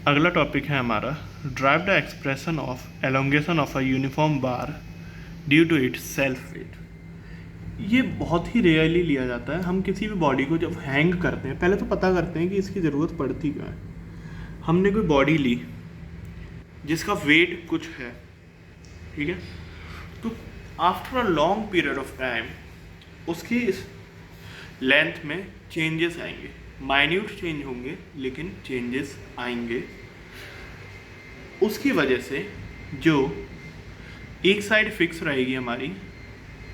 अगला टॉपिक है हमारा drive the expression of elongation of a uniform bar due to its self weight. ये बहुत ही रेयरली लिया जाता है। हम किसी भी बॉडी को जब हैंग करते हैं पहले तो पता करते हैं कि इसकी ज़रूरत पड़ती क्या है। हमने कोई बॉडी ली जिसका वेट कुछ है, ठीक है, तो after a long period of time उसकी इस लेंथ में चेंजेस आएंगे, माइन्यूट चेंज होंगे लेकिन चेंजेस आएंगे। उसकी वजह से जो एक साइड फिक्स रहेगी हमारी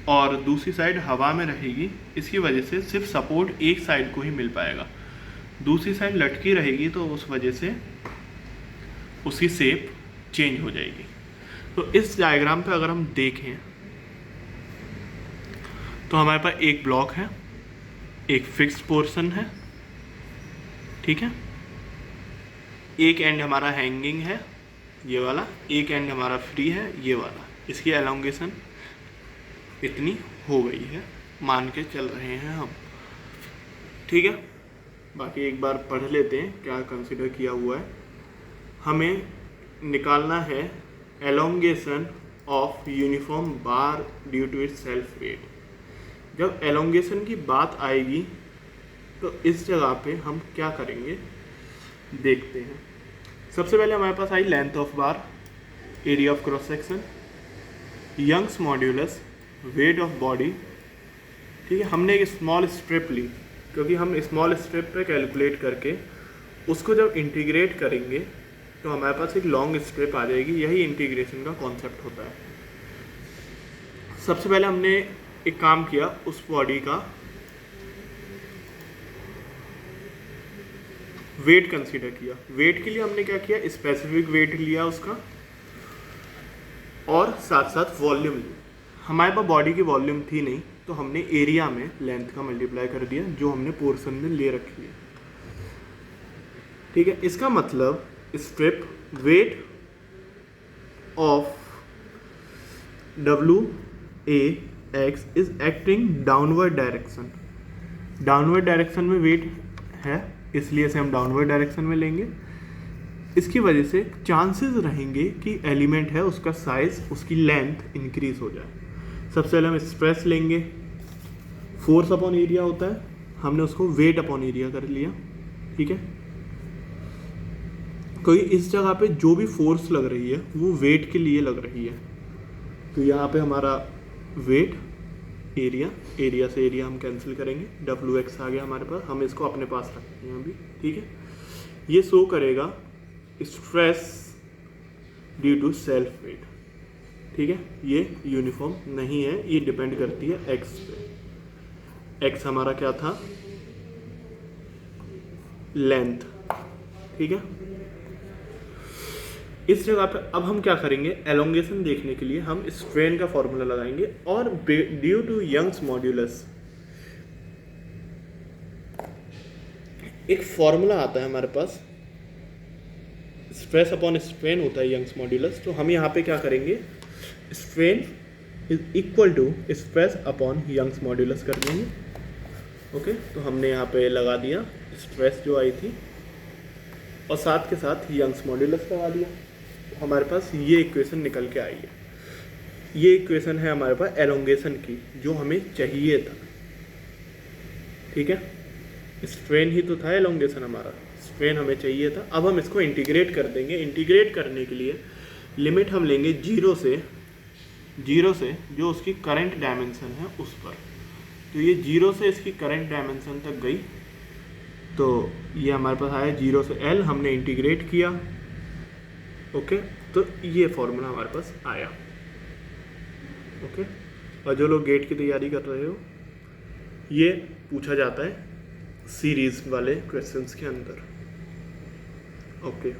और दूसरी साइड हवा में रहेगी, इसकी वजह से सिर्फ सपोर्ट एक साइड को ही मिल पाएगा। दूसरी साइड लटकी रहेगी तो उस वजह से उसकी शेप चेंज हो जाएगी। तो इस डायग्राम पे अगर हम देखें तो हमारे पास एक ब्लॉक है, एक फिक्स्ड पोर्शन है, ठीक है, एक एंड हमारा हैंगिंग है ये वाला, एक एंड हमारा फ्री है ये वाला। इसकी एलोंगेशन इतनी हो गई है मान के चल रहे हैं हम, ठीक है। बाकी एक बार पढ़ लेते हैं क्या कंसिडर किया हुआ है। हमें निकालना है elongation of uniform bar due to its self weight. जब एलोंगेशन की बात आएगी तो इस जगह पे हम क्या करेंगे देखते हैं। सबसे पहले हमारे पास आई length of bar, area of cross section, Young's modulus, weight of body, ठीक है। हमने एक स्मॉल स्ट्रिप ली क्योंकि हम स्मॉल स्ट्रिप पे कैलकुलेट करके उसको जब इंटीग्रेट करेंगे तो हमारे पास एक लॉन्ग स्ट्रिप आ जाएगी। यही इंटीग्रेशन का कॉन्सेप्ट होता है। सबसे पहले हमने एक काम किया, उस बॉडी का वेट कंसीडर किया। वेट के लिए हमने क्या किया, स्पेसिफिक वेट लिया उसका और साथ साथ वॉल्यूम लिया। हमारे पास बॉडी की वॉल्यूम थी नहीं तो हमने एरिया में लेंथ का मल्टीप्लाई कर दिया जो हमने पोर्शन में ले रखी है, ठीक है। इसका मतलब strip weight of WAX is acting downward direction. Downward direction में वेट है इसलिए इसे हम डाउनवर्ड डायरेक्शन में लेंगे। इसकी वजह से चांसेस रहेंगे कि एलिमेंट है उसका साइज, उसकी लेंथ इंक्रीज हो जाए। सबसे पहले हम स्ट्रेस लेंगे, फोर्स अपॉन एरिया होता है, हमने उसको वेट अपॉन एरिया कर लिया, ठीक है। कोई इस जगह पे जो भी फोर्स लग रही है वो वेट के लिए लग रही है, तो यहाँ पे हमारा वेट, एरिया, एरिया से एरिया हम कैंसिल करेंगे, WX आ गया हमारे पास, हम इसको अपने पास रखते हैं अभी, ठीक है। ये शो करेगा stress due to self weight, ठीक है। ये यूनिफॉर्म नहीं है, ये डिपेंड करती है X पे। X हमारा क्या था, लेंथ, ठीक है। इस जगह पे अब हम क्या करेंगे, एलोंगेशन देखने के लिए हम स्ट्रेन का फॉर्मूला लगाएंगे और ड्यू टू यंग्स मॉड्यूलस एक फॉर्मूला आता है हमारे पास, स्ट्रेस अपॉन स्ट्रेन होता है यंग्स मॉड्यूलस। तो हम यहाँ पे क्या करेंगे, strain is equal to stress upon Young's modulus कर देंगे, ओके। तो हमने यहाँ पे लगा दिया स्ट्रेस जो आई थी और साथ के साथ यंग्स मॉड्यूलस लगा दिया। हमारे पास ये इक्वेशन निकल के आई है। ये इक्वेशन है हमारे पास एलोंगेशन की जो हमें चाहिए था, ठीक है। स्ट्रेन ही तो था एलोंगेशन हमारा, स्ट्रेन हमें चाहिए था। अब हम इसको इंटीग्रेट कर देंगे। इंटीग्रेट करने के लिए लिमिट हम लेंगे जीरो से जो उसकी करंट डायमेंशन है उस पर। तो ये जीरो से इसकी करंट डायमेंशन तक गई तो ये हमारे पास आया 0 से L, हमने इंटीग्रेट किया, ओके। तो ये फॉर्मूला हमारे पास आया, ओके। और जो लोग गेट की तैयारी कर रहे हो, ये पूछा जाता है सीरीज वाले क्वेश्चंस के अंदर, ओके।